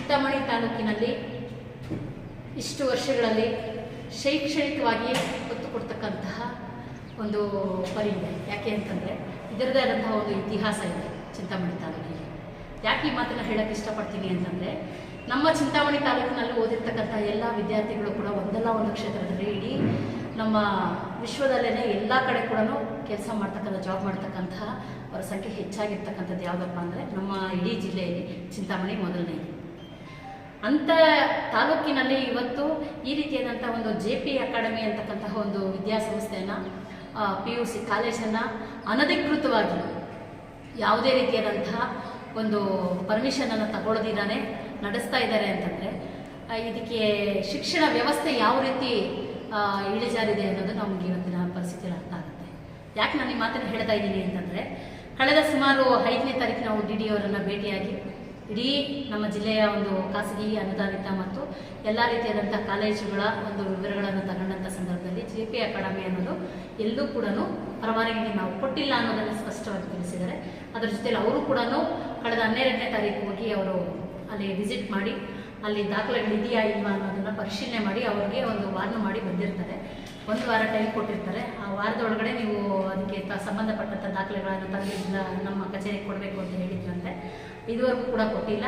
ಚಿಂತಾಮಣಿ ತಾಲೂಕಿನಲ್ಲಿ ಇಷ್ಟು ವರ್ಷಗಳಲ್ಲಿ ಶೈಕ್ಷಣಿಕವಾಗಿ ಒತ್ತು ಕೊಡ್ತಕ್ಕಂತಹ ಒಂದು ಪರಿ ಇದೆ. ಯಾಕೆ ಅಂತಂದರೆ ಇದರದೇ ಆದಂತಹ ಒಂದು ಇತಿಹಾಸ ಇದೆ ಚಿಂತಾಮಣಿ ತಾಲೂಕಿಗೆ. ಯಾಕೆ ಈ ಮಾತನ್ನು ಹೇಳೋಕ್ಕೆ ಇಷ್ಟಪಡ್ತೀನಿ ಅಂತಂದರೆ, ನಮ್ಮ ಚಿಂತಾಮಣಿ ತಾಲೂಕಿನಲ್ಲಿ ಓದಿರ್ತಕ್ಕಂಥ ಎಲ್ಲ ವಿದ್ಯಾರ್ಥಿಗಳು ಕೂಡ ಒಂದಲ್ಲ ಒಂದು ಕ್ಷೇತ್ರದಲ್ಲಿ ಇಡೀ ನಮ್ಮ ವಿಶ್ವದಲ್ಲೇ ಎಲ್ಲ ಕಡೆ ಕೂಡ ಕೆಲಸ ಮಾಡ್ತಕ್ಕಂಥ ಜಾಬ್ ಮಾಡ್ತಕ್ಕಂತಹ ಅವರ ಸಂಖ್ಯೆ ಹೆಚ್ಚಾಗಿರ್ತಕ್ಕಂಥದ್ದು ಯಾವುದಪ್ಪ ಅಂದರೆ ನಮ್ಮ ಇಡೀ ಜಿಲ್ಲೆಯಲ್ಲಿ ಚಿಂತಾಮಣಿ ಮೊದಲನೇದು. ಅಂಥ ತಾಲೂಕಿನಲ್ಲಿ ಇವತ್ತು ಈ ರೀತಿಯಾದಂಥ ಒಂದು JP ಅಕಾಡೆಮಿ ಅಂತಕ್ಕಂತಹ ಒಂದು ವಿದ್ಯಾಸಂಸ್ಥೆಯನ್ನು PUC ಕಾಲೇಜನ್ನು ಅನಧಿಕೃತವಾಗಿ ಯಾವುದೇ ರೀತಿಯಾದಂತಹ ಒಂದು ಪರ್ಮಿಷನನ್ನು ತಗೊಳ್ಳದಿದ್ದಾನೆ ನಡೆಸ್ತಾ ಇದ್ದಾರೆ ಅಂತಂದರೆ ಇದಕ್ಕೆ ಶಿಕ್ಷಣ ವ್ಯವಸ್ಥೆ ಯಾವ ರೀತಿ ಇಳಿಜಾರಿದೆ ಅನ್ನೋದು ನಮಗೆ ಇವತ್ತಿನ ಪರಿಸ್ಥಿತಿಯಲ್ಲಿ ಅರ್ಥ ಆಗುತ್ತೆ. ಯಾಕೆ ನಾನು ಈ ಮಾತನ್ನು ಹೇಳ್ತಾ ಇದ್ದೀನಿ ಅಂತಂದರೆ, ಕಳೆದ ಸುಮಾರು 5ನೇ ತಾರೀಕು ನಾವು DD ಅವರನ್ನು ಭೇಟಿಯಾಗಿ ಇಡೀ ನಮ್ಮ ಜಿಲ್ಲೆಯ ಒಂದು ಖಾಸಗಿ ಅನುದಾನಿತ ಮತ್ತು ಎಲ್ಲ ರೀತಿಯಾದಂಥ ಕಾಲೇಜುಗಳ ಒಂದು ವಿವರಗಳನ್ನು ತಗೊಂಡಂಥ ಸಂದರ್ಭದಲ್ಲಿ JP ಅಕಾಡೆಮಿ ಅನ್ನೋದು ಎಲ್ಲೂ ಕೂಡ ಪರವಾನಗಿ ನಾವು ಕೊಟ್ಟಿಲ್ಲ ಅನ್ನೋದನ್ನು ಸ್ಪಷ್ಟವಾಗಿ ತಿಳಿಸಿದ್ದಾರೆ. ಅದರ ಜೊತೆಯಲ್ಲಿ ಅವರು ಕೂಡ ಕಳೆದ 12ನೇ ತಾರೀಕು ಹೋಗಿ ಅವರು ಅಲ್ಲಿ ವಿಸಿಟ್ ಮಾಡಿ ಅಲ್ಲಿ ದಾಖಲೆಗಳಿದೆಯಾ ಇಲ್ವಾ ಅನ್ನೋದನ್ನು ಪರಿಶೀಲನೆ ಮಾಡಿ ಅವ್ರಿಗೆ ಒಂದು ವಾರ್ನ್ ಮಾಡಿ ಬಂದಿರ್ತಾರೆ. 1 ವಾರ ಟೈಮ್ ಕೊಟ್ಟಿರ್ತಾರೆ. ಆ ವಾರದೊಳಗಡೆ ನೀವು ಅದಕ್ಕೆ ಸಂಬಂಧಪಟ್ಟಂಥ ದಾಖಲೆಗಳನ್ನು ತಂದು ನಮ್ಮ ಕಚೇರಿಗೆ ಕೊಡಬೇಕು ಅಂತ ಹೇಳಿದ್ರಂತೆ. ಇದುವರೆಗೂ ಕೂಡ ಕೊಟ್ಟಿಲ್ಲ.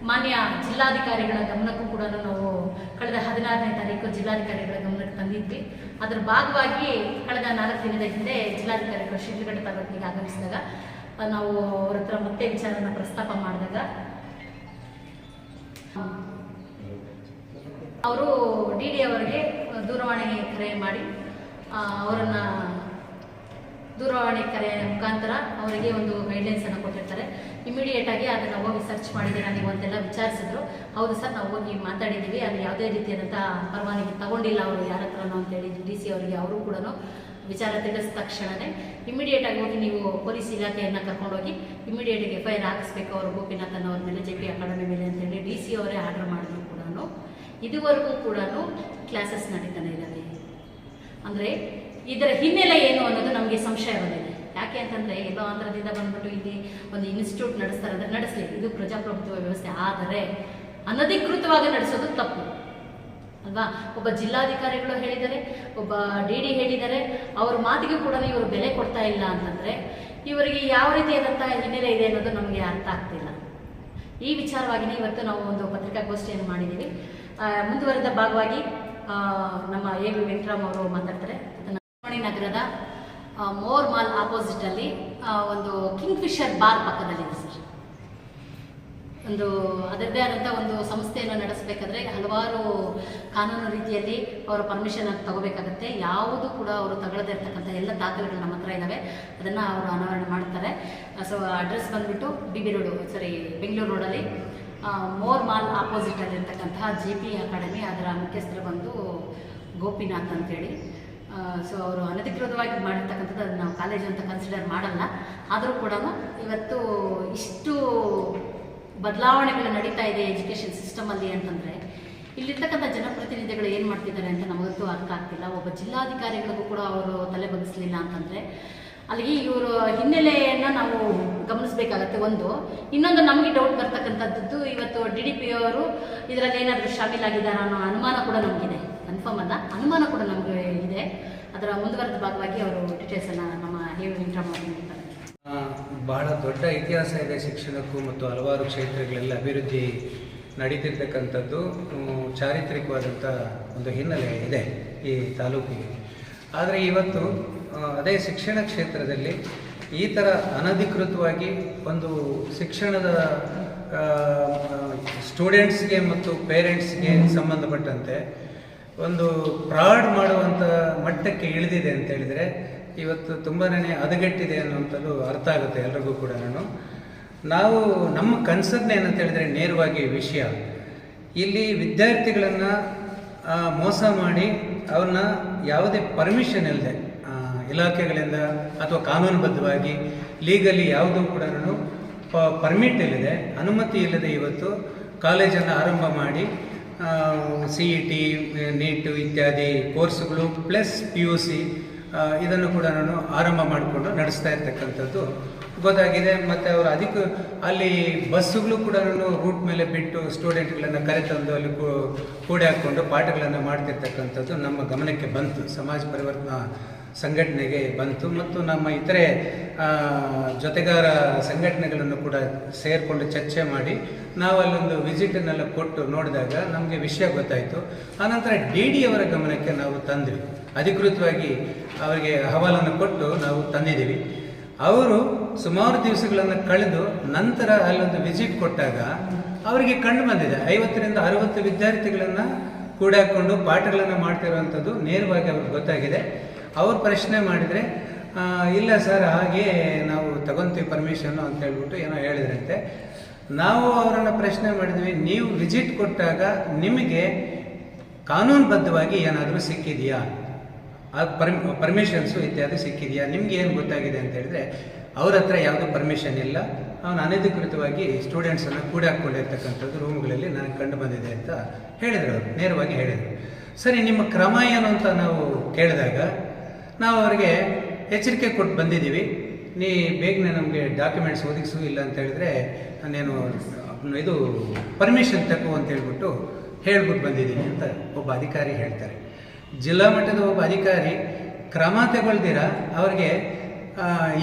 ಮಾನ್ಯ ಜಿಲ್ಲಾಧಿಕಾರಿಗಳ ಗಮನಕ್ಕೂ ಕೂಡ ನಾವು ಕಳೆದ 16ನೇ ತಾರೀಕು ಜಿಲ್ಲಾಧಿಕಾರಿಗಳ ಗಮನಕ್ಕೆ ತಂದಿದ್ವಿ. ಅದರ ಭಾಗವಾಗಿ ಕಳೆದ 4 ದಿನದ ಹಿಂದೆ ಜಿಲ್ಲಾಧಿಕಾರಿಗಳು ಶಿಡ್ಲಘಟ್ಟ ತಾಲೂಕಿಗೆ ಆಗಮಿಸಿದಾಗ ನಾವು ಅವರ ಹತ್ರ ಮತ್ತೆ ವಿಚಾರನ ಪ್ರಸ್ತಾಪ ಮಾಡಿದಾಗ ಅವರು DD ಅವರಿಗೆ ದೂರವಾಣಿ ಕರೆ ಮಾಡಿ ಅವರನ್ನು ದೂರವಾಣಿ ಕರೆ ಮುಖಾಂತರ ಅವರಿಗೆ ಒಂದು ಗೈಡ್ಲೈನ್ಸನ್ನು ಕೊಟ್ಟಿರ್ತಾರೆ. ಇಮಿಡಿಯೇಟಾಗಿ ಅದನ್ನು ಹೋಗಿ ಸರ್ಚ್ ಮಾಡಿದ್ದೀರಾ ನೀವು ಅಂತೆಲ್ಲ ವಿಚಾರಿಸಿದ್ರು. ಹೌದು ಸರ್, ನಾವು ಹೋಗಿ ಮಾತಾಡಿದ್ದೀವಿ, ಅಲ್ಲಿ ಯಾವುದೇ ರೀತಿಯಾದಂಥ ಪರವಾನಗಿ ತಗೊಂಡಿಲ್ಲ ಅವರು ಯಾರ ಹತ್ರನೋ ಅಂತೇಳಿ DC ಅವರಿಗೆ ಅವರು ಕೂಡ ವಿಚಾರ ತಿಳಿಸಿದ ತಕ್ಷಣವೇ ಇಮಿಡಿಯೇಟಾಗಿ ಹೋಗಿ ನೀವು ಪೊಲೀಸ್ ಇಲಾಖೆಯನ್ನು ಕರ್ಕೊಂಡೋಗಿ ಇಮಿಡಿಯೇಟಾಗಿ FIR ಹಾಕಿಸ್ಬೇಕು ಅವರು ಗೋಪಿನಾಥನ್ ಅವ್ರ ಮೇಲೆ JP ಅಕಾಡೆಮಿ ಮೇಲೆ ಅಂತೇಳಿ DC ಅವರೇ ಆರ್ಡರ್ ಮಾಡಿದ್ರು ಕೂಡ ಇದುವರೆಗೂ ಕೂಡ ಕ್ಲಾಸಸ್ ನಡೀತಾನೆ ಇದ್ದಾವೆ. ಅಂದರೆ ಇದರ ಹಿನ್ನೆಲೆ ಏನು ಅನ್ನೋದು ನಮಗೆ ಸಂಶಯ ಬಂದಿದೆ. ಯಾಕೆ ಅಂತಂದರೆ, ಎಲ್ಲೋ ಆಂಧ್ರದಿಂದ ಬಂದ್ಬಿಟ್ಟು ಇಲ್ಲಿ ಒಂದು ಇನ್ಸ್ಟಿಟ್ಯೂಟ್ ನಡೆಸ್ತಾರೆ ಅಂದರೆ ನಡೆಸಲಿ, ಇದು ಪ್ರಜಾಪ್ರಭುತ್ವ ವ್ಯವಸ್ಥೆ. ಆದರೆ ಅನಧಿಕೃತವಾಗಿ ನಡೆಸೋದು ತಪ್ಪು ಅಲ್ವಾ? ಒಬ್ಬ ಜಿಲ್ಲಾಧಿಕಾರಿಗಳು ಹೇಳಿದ್ದಾರೆ, ಒಬ್ಬ DD ಹೇಳಿದ್ದಾರೆ, ಅವ್ರ ಮಾತಿಗೂ ಕೂಡ ಇವರು ಬೆಲೆ ಕೊಡ್ತಾ ಇಲ್ಲ ಅಂತಂದರೆ ಇವರಿಗೆ ಯಾವ ರೀತಿಯಾದಂಥ ಹಿನ್ನೆಲೆ ಇದೆ ಅನ್ನೋದು ನಮಗೆ ಅರ್ಥ ಆಗ್ತಿಲ್ಲ. ಈ ವಿಚಾರವಾಗಿಯೇ ಇವತ್ತು ನಾವು ಒಂದು ಪತ್ರಿಕಾಗೋಷ್ಠಿಯನ್ನು ಮಾಡಿದ್ದೀವಿ. ಮುಂದುವರೆದ ಭಾಗವಾಗಿ ನಮ್ಮ AV ವೆಂಕಟರಾಮ್ ಅವರು ಮಾತಾಡ್ತಾರೆ. ಚಿಂತಾಮಣಿ ನಗರದ ಮೋರ್ ಮಾಲ್ ಆಪೋಸಿಟಲ್ಲಿ ಒಂದು ಕಿಂಗ್ಫಿಷರ್ ಬಾರ್ ಪಕ್ಕದಲ್ಲಿದೆ ಸರ್. ಒಂದು ಅದರದ್ದೇ ಆದಂಥ ಒಂದು ಸಂಸ್ಥೆಯನ್ನು ನಡೆಸಬೇಕಾದ್ರೆ ಹಲವಾರು ಕಾನೂನು ರೀತಿಯಲ್ಲಿ ಅವರ ಪರ್ಮಿಷನ್ ತಗೋಬೇಕಾಗತ್ತೆ. ಯಾವುದು ಕೂಡ ಅವರು ತಗೊಳ್ಳದೇ ಇರ್ತಕ್ಕಂಥ ಎಲ್ಲ ದಾಖಲೆಗಳು ನಮ್ಮ ಹತ್ರ ಇದ್ದಾವೆ. ಅದನ್ನು ಅವರು ಅನಾವರಣ ಮಾಡ್ತಾರೆ. ಸೊ ಅಡ್ರೆಸ್ ಬಂದುಬಿಟ್ಟು BB ರೋಡು, ಬೆಂಗಳೂರು ರೋಡಲ್ಲಿ ಮೋರ್ ಮಾಲ್ ಆಪೋಸಿಟಲ್ಲಿರ್ತಕ್ಕಂತಹ JP ಅಕಾಡೆಮಿ. ಅದರ ಮುಖ್ಯಸ್ಥರು ಬಂದು ಗೋಪಿನಾಥ್ ಅಂತೇಳಿ. ಸೊ ಅವರು ಅನಧಿಕೃತವಾಗಿ ಮಾಡಿರ್ತಕ್ಕಂಥದ್ದು ಅದನ್ನು ನಾವು ಕಾಲೇಜು ಅಂತ ಕನ್ಸಿಡರ್ ಮಾಡಲ್ಲ. ಆದರೂ ಕೂಡ ಇವತ್ತು ಇಷ್ಟು ಬದಲಾವಣೆಗಳು ನಡೀತಾ ಇದೆ ಎಜುಕೇಷನ್ ಸಿಸ್ಟಮಲ್ಲಿ ಅಂತಂದರೆ ಇಲ್ಲಿರ್ತಕ್ಕಂಥ ಜನಪ್ರತಿನಿಧಿಗಳು ಏನು ಮಾಡ್ತಿದ್ದಾರೆ ಅಂತ ನಮಗಂತೂ ಅರ್ಥ ಆಗ್ತಿಲ್ಲ. ಒಬ್ಬ ಜಿಲ್ಲಾಧಿಕಾರಿಗಳಿಗೂ ಕೂಡ ಅವರು ತಲೆ ಬಗ್ಗಿಸಲಿಲ್ಲ ಅಂತಂದರೆ ಅಲ್ಲಿಗೆ ಇವರು ಹಿನ್ನೆಲೆಯನ್ನು ನಾವು ಗಮನಿಸಬೇಕಾಗತ್ತೆ. ಇನ್ನೊಂದು ನಮಗೆ ಡೌಟ್ ಬರ್ತಕ್ಕಂಥದ್ದು, ಇವತ್ತು DDP ಅವರು ಇದರಲ್ಲಿ ಏನಾದರೂ ಶಾಮೀಲಾಗಿದ್ದಾರಾ ಅನ್ನೋ ಅನುಮಾನ ಕೂಡ ನಮಗಿದೆ. ಕನ್ಫರ್ಮ್ ಅಲ್ಲ, ಅನುಮಾನ ಕೂಡ ನಮಗೆ ಇದೆ. ಅದರ ಮುಂದುವರೆದ ಭಾಗವಾಗಿ ಅವರು ಡೀಟೇಲ್ಸನ್ನು ನಮ್ಮ AV ವೆಂಕಟರಾಮ್ ಅವರು ನೀಡ್ತಾರೆ. ಬಹಳ ದೊಡ್ಡ ಇತಿಹಾಸ ಇದೆ ಶಿಕ್ಷಣಕ್ಕೂ ಮತ್ತು ಹಲವಾರು ಕ್ಷೇತ್ರಗಳಲ್ಲಿ ಅಭಿವೃದ್ಧಿ ನಡೀತಿರ್ತಕ್ಕಂಥದ್ದು. ಚಾರಿತ್ರಿಕವಾದಂಥ ಒಂದು ಹಿನ್ನೆಲೆ ಇದೆ ಈ ತಾಲೂಕಿಗೆ. ಆದರೆ ಇವತ್ತು ಅದೇ ಶಿಕ್ಷಣ ಕ್ಷೇತ್ರದಲ್ಲಿ ಈ ಥರ ಅನಧಿಕೃತವಾಗಿ ಒಂದು ಶಿಕ್ಷಣದ ಸ್ಟೂಡೆಂಟ್ಸ್ಗೆ ಮತ್ತು ಪೇರೆಂಟ್ಸ್ಗೆ ಸಂಬಂಧಪಟ್ಟಂತೆ ಒಂದು ಫ್ರಾಡ್ ಮಾಡುವಂಥ ಮಟ್ಟಕ್ಕೆ ಇಳಿದಿದೆ ಅಂತ ಹೇಳಿದರೆ ಇವತ್ತು ತುಂಬಾ ಹದಗೆಟ್ಟಿದೆ ಅನ್ನುವಂಥದ್ದು ಅರ್ಥ ಆಗುತ್ತೆ ಎಲ್ರಿಗೂ ಕೂಡ. ನಾವು ನಮ್ಮ ಕನ್ಸರ್ನ್ ಏನಂತ ಹೇಳಿದರೆ ನೇರವಾಗಿ ವಿಷಯ, ಇಲ್ಲಿ ವಿದ್ಯಾರ್ಥಿಗಳನ್ನು ಮೋಸ ಮಾಡಿ ಅವ್ರನ್ನ ಯಾವುದೇ ಪರ್ಮಿಷನ್ ಇಲ್ಲದೆ ಇಲಾಖೆಗಳಿಂದ ಅಥವಾ ಕಾನೂನುಬದ್ಧವಾಗಿ ಲೀಗಲಿ ಯಾವುದೂ ಕೂಡ ಪರ್ಮಿಟ್ ಇಲ್ಲದೆ, ಅನುಮತಿ ಇಲ್ಲದೆ ಇವತ್ತು ಕಾಲೇಜನ್ನು ಆರಂಭ ಮಾಡಿ CET, NEET ಇತ್ಯಾದಿ ಕೋರ್ಸ್ಗಳು ಪ್ಲಸ್ PUC ಇದನ್ನು ಕೂಡ ಆರಂಭ ಮಾಡಿಕೊಂಡು ನಡೆಸ್ತಾ ಇರ್ತಕ್ಕಂಥದ್ದು ಗೊತ್ತಾಗಿದೆ. ಮತ್ತು ಅವರು ಅದಕ್ಕೆ ಅಲ್ಲಿ ಬಸ್ಸುಗಳು ಕೂಡ ರೂಟ್ ಮೇಲೆ ಬಿಟ್ಟು ಸ್ಟೂಡೆಂಟ್ಗಳನ್ನು ಕರೆತಂದು ಅಲ್ಲಿ ಕೂಡಿ ಹಾಕ್ಕೊಂಡು ಪಾಠಗಳನ್ನು ಮಾಡ್ತಿರ್ತಕ್ಕಂಥದ್ದು ನಮ್ಮ ಗಮನಕ್ಕೆ ಬಂತು. ಸಮಾಜ ಪರಿವರ್ತನಾ ಸಂಘಟನೆಗೆ ಬಂತು ಮತ್ತು ನಮ್ಮ ಇತರೆ ಜೊತೆಗಾರ ಸಂಘಟನೆಗಳನ್ನು ಕೂಡ ಸೇರಿಕೊಂಡು ಚರ್ಚೆ ಮಾಡಿ ನಾವು ಅಲ್ಲೊಂದು ವಿಸಿಟನ್ನೆಲ್ಲ ಕೊಟ್ಟು ನೋಡಿದಾಗ ನಮಗೆ ವಿಷಯ ಗೊತ್ತಾಯಿತು. ಆನಂತರ DD ಅವರ ಗಮನಕ್ಕೆ ನಾವು ತಂದ್ವಿ, ಅಧಿಕೃತವಾಗಿ ಅವರಿಗೆ ಅಹವಾಲನ್ನು ಕೊಟ್ಟು ನಾವು ತಂದಿದ್ದೀವಿ. ಅವರು ಸುಮಾರು ದಿವಸಗಳನ್ನು ಕಳೆದು ನಂತರ ಅಲ್ಲೊಂದು ವಿಸಿಟ್ ಕೊಟ್ಟಾಗ ಅವರಿಗೆ ಕಂಡು ಬಂದಿದೆ 50ರಿಂದ 60 ವಿದ್ಯಾರ್ಥಿಗಳನ್ನು ಕೂಡ ಹಾಕ್ಕೊಂಡು ಪಾಠಗಳನ್ನು ಮಾಡ್ತಿರುವಂಥದ್ದು ನೇರವಾಗಿ ಅವ್ರಿಗೆ ಗೊತ್ತಾಗಿದೆ. ಅವ್ರು ಪ್ರಶ್ನೆ ಮಾಡಿದರೆ ಇಲ್ಲ ಸರ್, ಹಾಗೆ ನಾವು ತಗೊಂತೀವಿ ಪರ್ಮಿಷನ್ನು ಅಂತ ಹೇಳ್ಬಿಟ್ಟು ಏನೋ ಹೇಳಿದ್ರಂತೆ. ನಾವು ಅವರನ್ನು ಪ್ರಶ್ನೆ ಮಾಡಿದ್ವಿ, ನೀವು ವಿಸಿಟ್ ಕೊಟ್ಟಾಗ ನಿಮಗೆ ಕಾನೂನುಬದ್ಧವಾಗಿ ಏನಾದರೂ ಸಿಕ್ಕಿದೆಯಾ, ಪರ್ಮಿಷನ್ಸು ಇತ್ಯಾದಿ ಸಿಕ್ಕಿದೆಯಾ, ನಿಮ್ಗೆ ಏನು ಗೊತ್ತಾಗಿದೆ ಅಂತ ಹೇಳಿದ್ರೆ ಅವ್ರ ಹತ್ರ ಯಾವುದೂ ಪರ್ಮಿಷನ್ ಇಲ್ಲ, ಅವನು ಅನಧಿಕೃತವಾಗಿ ಸ್ಟೂಡೆಂಟ್ಸನ್ನು ಕೂಡ ಹಾಕ್ಕೊಂಡಿರ್ತಕ್ಕಂಥದ್ದು ರೂಮ್ಗಳಲ್ಲಿ ನನಗೆ ಕಂಡು ಬಂದಿದೆ ಅಂತ ಹೇಳಿದರು. ಅವರು ನೇರವಾಗಿ ಹೇಳಿದರು. ಸರಿ, ನಿಮ್ಮ ಕ್ರಮ ಏನು ಅಂತ ನಾವು ಕೇಳಿದಾಗ ನಾವು ಅವರಿಗೆ ಎಚ್ಚರಿಕೆ ಕೊಟ್ಟು ಬಂದಿದ್ದೀವಿ, ನೀ ಬೇಗನೆ ನಮಗೆ ಡಾಕ್ಯುಮೆಂಟ್ಸ್ ಒದಗಿಸು, ಇಲ್ಲ ಅಂತ ಹೇಳಿದ್ರೆ ನಾನೇನು ಇದು ಪರ್ಮಿಷನ್ ತಗೋ ಅಂತ ಹೇಳ್ಬಿಟ್ಟು ಬಂದಿದ್ದೀನಿ ಅಂತ ಒಬ್ಬ ಅಧಿಕಾರಿ ಹೇಳ್ತಾರೆ. ಜಿಲ್ಲಾ ಮಟ್ಟದ ಒಬ್ಬ ಅಧಿಕಾರಿ ಕ್ರಮ ತಗೊಳ್ದಿರ ಅವ್ರಿಗೆ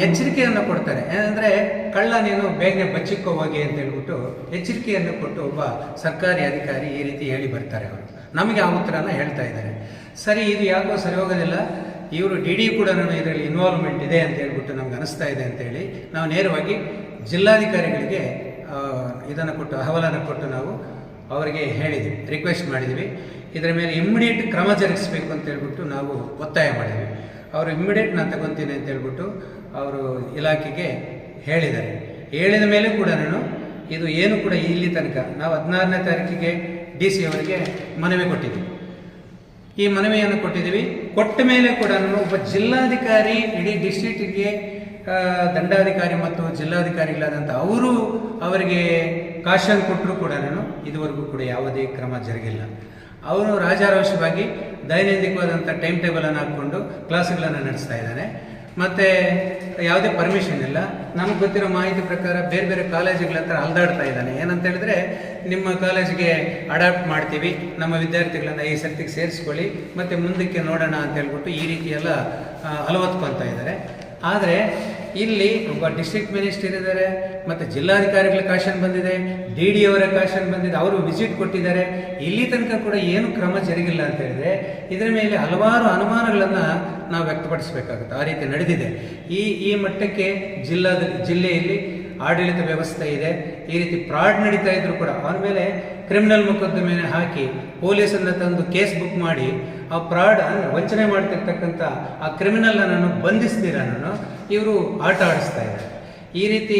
ಎಚ್ಚರಿಕೆಯನ್ನು ಕೊಡ್ತಾರೆ. ಏನಂದರೆ ಕಳ್ಳ ನೀನು ಬೇಗನೆ ಬಚ್ಚಿಕ್ಕೋ ಹೋಗಿ ಅಂತ ಹೇಳ್ಬಿಟ್ಟು ಎಚ್ಚರಿಕೆಯನ್ನು ಕೊಟ್ಟು ಒಬ್ಬ ಸರ್ಕಾರಿ ಅಧಿಕಾರಿ ಈ ರೀತಿ ಹೇಳಿ ಬರ್ತಾರೆ. ಅವರು ನಮಗೆ ಆ ಉತ್ತರನ ಹೇಳ್ತಾ ಇದ್ದಾರೆ. ಸರಿ, ಇದು ಯಾಕೋ ಸರಿ ಹೋಗೋದಿಲ್ಲ, ಇವರು DD ಕೂಡ ಇದರಲ್ಲಿ ಇನ್ವಾಲ್ವ್ಮೆಂಟ್ ಇದೆ ಅಂತ ಹೇಳ್ಬಿಟ್ಟು ನಮ್ಗೆ ಅನಿಸ್ತಾ ಇದೆ ಅಂತೇಳಿ ನಾವು ನೇರವಾಗಿ ಜಿಲ್ಲಾಧಿಕಾರಿಗಳಿಗೆ ಇದನ್ನು ಕೊಟ್ಟು ಅಹವಾಲನ್ನು ಕೊಟ್ಟು ನಾವು ಅವರಿಗೆ ಹೇಳಿದ್ವಿ, ರಿಕ್ವೆಸ್ಟ್ ಮಾಡಿದ್ವಿ. ಇದರ ಮೇಲೆ ಇಮ್ಮಿಡಿಯೇಟ್ ಕ್ರಮ ಜರುಗಿಸಬೇಕು ಅಂತ ಹೇಳ್ಬಿಟ್ಟು ನಾವು ಒತ್ತಾಯ ಮಾಡಿದ್ವಿ. ಅವರು ಇಮ್ಮಿಡಿಯೇಟ್ ನಾನು ತಗೊತೀನಿ ಅಂತ ಹೇಳ್ಬಿಟ್ಟು ಅವರು ಇಲಾಖೆಗೆ ಹೇಳಿದ್ದಾರೆ. ಹೇಳಿದ ಮೇಲೆ ಕೂಡ ಇದು ಏನು ಕೂಡ ಇಲ್ಲಿ ತನಕ ನಾವು 16ನೇ ತಾರೀಕಿಗೆ DC ಅವರಿಗೆ ಮನವಿ ಕೊಟ್ಟಿದ್ವಿ. ಈ ಮನವಿಯನ್ನು ಕೊಟ್ಟಿದ್ದೀವಿ. ಕೊಟ್ಟ ಮೇಲೆ ಕೂಡ ಒಬ್ಬ ಜಿಲ್ಲಾಧಿಕಾರಿ ಇಡೀ ಡಿಸ್ಟ್ರಿಕ್ಟಿಗೆ ದಂಡಾಧಿಕಾರಿ ಮತ್ತು ಜಿಲ್ಲಾಧಿಕಾರಿಗಳಾದಂಥ ಅವರು ಅವರಿಗೆ ಕಾಶನ್ ಕೊಟ್ಟರು ಕೂಡ ಇದುವರೆಗೂ ಕೂಡ ಯಾವುದೇ ಕ್ರಮ ಜರುಗಿಲ್ಲ. ಅವರು ರಾಜಾರೋಷವಾಗಿ ದೈನಂದಿಕವಾದಂಥ ಟೈಮ್ ಟೇಬಲನ್ನು ಹಾಕ್ಕೊಂಡು ಕ್ಲಾಸ್ಗಳನ್ನು ನಡೆಸ್ತಾ ಇದ್ದಾನೆ. ಮತ್ತು ಯಾವುದೇ ಪರ್ಮಿಷನ್ ಇಲ್ಲ. ನಮಗೆ ಗೊತ್ತಿರೋ ಮಾಹಿತಿ ಪ್ರಕಾರ ಬೇರೆ ಬೇರೆ ಕಾಲೇಜುಗಳ ಹತ್ರ ಅಲ್ದಾಡ್ತಾ ಇದ್ದಾನೆ. ಏನಂತ ಹೇಳಿದ್ರೆ, ನಿಮ್ಮ ಕಾಲೇಜಿಗೆ ಅಡಾಪ್ಟ್ ಮಾಡ್ತೀವಿ, ನಮ್ಮ ವಿದ್ಯಾರ್ಥಿಗಳನ್ನು ಈ ಸರ್ತಿಗೆ ಸೇರಿಸ್ಕೊಳ್ಳಿ, ಮತ್ತು ಮುಂದಕ್ಕೆ ನೋಡೋಣ ಅಂತ ಹೇಳ್ಬಿಟ್ಟು ಈ ರೀತಿ ಎಲ್ಲ ಅಲವತ್ಕೊಳ್ತಾ ಇದ್ದಾರೆ. ಆದರೆ ಇಲ್ಲಿ ಒಬ್ಬ ಡಿಸ್ಟ್ರಿಕ್ಟ್ ಮಿನಿಸ್ಟರ್ ಇದ್ದಾರೆ, ಮತ್ತು ಜಿಲ್ಲಾಧಿಕಾರಿಗಳ ಕಾಶನ್ ಬಂದಿದೆ, DD ಅವರ ಕಾಶನ್ ಬಂದಿದೆ, ಅವರು ವಿಸಿಟ್ ಕೊಟ್ಟಿದ್ದಾರೆ. ಇಲ್ಲಿ ತನಕ ಕೂಡ ಏನು ಕ್ರಮ ಜರುಗಿಲ್ಲ ಅಂತ ಹೇಳಿದ್ರೆ ಇದರ ಮೇಲೆ ಹಲವಾರು ಅನುಮಾನಗಳನ್ನು ನಾವು ವ್ಯಕ್ತಪಡಿಸಬೇಕಾಗುತ್ತೆ. ಆ ರೀತಿ ನಡೆದಿದೆ. ಈ ಮಟ್ಟಕ್ಕೆ ಜಿಲ್ಲೆಯಲ್ಲಿ ಆಡಳಿತ ವ್ಯವಸ್ಥೆ ಇದೆ. ಈ ರೀತಿ ಫ್ರಾಡ್ ನಡೀತಾ ಇದ್ರು ಕೂಡ ಅವನ ಮೇಲೆ ಕ್ರಿಮಿನಲ್ ಮೊಕದ್ದಮೆ ಹಾಕಿ ಪೊಲೀಸನ್ನು ತಂದು ಕೇಸ್ ಬುಕ್ ಮಾಡಿ ಆ ಫ್ರಾಡ್ ವಂಚನೆ ಮಾಡ್ತಿರ್ತಕ್ಕಂಥ ಆ ಕ್ರಿಮಿನಲ್ಲನ್ನು ಬಂಧಿಸ್ತೀರ ಇವರು ಆಟ ಆಡಿಸ್ತಾ ಇದ್ದಾರೆ. ಈ ರೀತಿ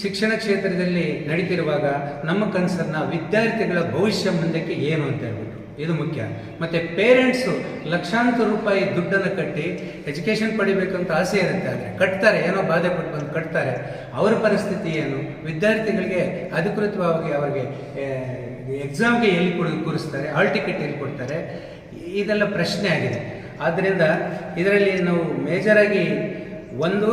ಶಿಕ್ಷಣ ಕ್ಷೇತ್ರದಲ್ಲಿ ನಡೀತಿರುವಾಗ ನಮ್ಮ ಕನ್ಸರ್ನ ವಿದ್ಯಾರ್ಥಿಗಳ ಭವಿಷ್ಯ ಮುಂದಕ್ಕೆ ಏನು ಅಂತ ಹೇಳ್ಬಿಟ್ಟು ಇದು ಮುಖ್ಯ. ಮತ್ತು ಪೇರೆಂಟ್ಸು ಲಕ್ಷಾಂತರ ರೂಪಾಯಿ ದುಡ್ಡನ್ನು ಕಟ್ಟಿ ಎಜುಕೇಷನ್ ಪಡಿಬೇಕಂತ ಆಸೆ ಇರುತ್ತೆ, ಆದರೆ ಕಟ್ತಾರೆ, ಏನೋ ಬಾಧೆ ಪಟ್ಟು ಬಂದು ಕಟ್ತಾರೆ. ಅವರ ಪರಿಸ್ಥಿತಿ ಏನು? ವಿದ್ಯಾರ್ಥಿಗಳಿಗೆ ಅಧಿಕೃತವಾಗಿ ಅವರಿಗೆ ಎಕ್ಸಾಮ್ಗೆ ಎಲ್ಲಿ ಕೂರಿಸ್ತಾರೆ, ಹಾಲ್ ಟಿಕೆಟ್ ಎಲ್ಲಿ ಕೊಡ್ತಾರೆ, ಇದೆಲ್ಲ ಪ್ರಶ್ನೆ ಆಗಿದೆ. ಆದ್ದರಿಂದ ಇದರಲ್ಲಿ ನಾವು ಮೇಜರಾಗಿ ಒಂದು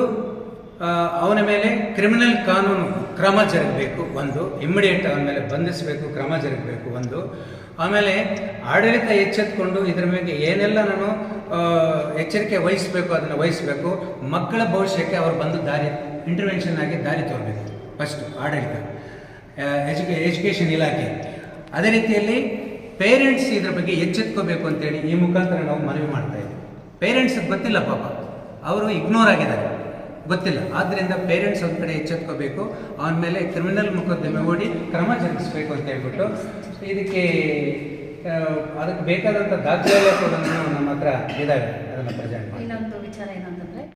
ಅವನ ಮೇಲೆ ಕ್ರಿಮಿನಲ್ ಕಾನೂನು ಕ್ರಮ ಜರುಗಬೇಕು, ಒಂದು ಇಮ್ಮಿಡಿಯೇಟ್ ಅವನ ಮೇಲೆ ಬಂಧಿಸಬೇಕು, ಕ್ರಮ ಜರುಗಬೇಕು ಒಂದು. ಆಮೇಲೆ ಆಡಳಿತ ಎಚ್ಚೆತ್ತುಕೊಂಡು ಇದರ ಮೇಲೆ ಏನೆಲ್ಲ ನಾನು ಎಚ್ಚರಿಕೆ ವಹಿಸಬೇಕು ಅದನ್ನು ವಹಿಸಬೇಕು. ಮಕ್ಕಳ ಭವಿಷ್ಯಕ್ಕೆ ಅವರು ಬಂದು ಇಂಟರ್ವೆನ್ಷನ್ ಆಗಿ ದಾರಿ ತೋರಬೇಕು. ಫಸ್ಟು ಆಡಳಿತ, ಎಜುಕೇಷನ್ ಇಲಾಖೆ. ಅದೇ ರೀತಿಯಲ್ಲಿ ಪೇರೆಂಟ್ಸ್ ಇದರ ಬಗ್ಗೆ ಎಚ್ಚೆತ್ಕೋಬೇಕು ಅಂತೇಳಿ ಈ ಮುಖಾಂತರ ನಾವು ಮನವಿ ಮಾಡ್ತಾ ಇದ್ದೀವಿ. ಪೇರೆಂಟ್ಸ್ಗೆ ಗೊತ್ತಿಲ್ಲ, ಪಾಪ ಅವರು ಇಗ್ನೋರ್ ಆಗಿದ್ದಾರೆ, ಗೊತ್ತಿಲ್ಲ. ಆದ್ದರಿಂದ ಪೇರೆಂಟ್ಸ್ ಒಂದು ಕಡೆ ಎಚ್ಚೆತ್ಕೋಬೇಕು, ಅವನ ಮೇಲೆ ಕ್ರಿಮಿನಲ್ ಮೊಕದ್ದಮೆ ಹೂಡಿ ಕ್ರಮ ಜರುಗಿಸಬೇಕು ಅಂತ ಹೇಳ್ಬಿಟ್ಟು ಅದಕ್ಕೆ ಬೇಕಾದಂಥ ದಾಖಲೆ ನಮ್ಮ ಹತ್ರ ಇದ್ದಾವೆ, ಅದನ್ನು ಪ್ರೆಸೆಂಟ್ ಮಾಡಿ. ಇನ್ನೊಂದು ವಿಚಾರ ಏನು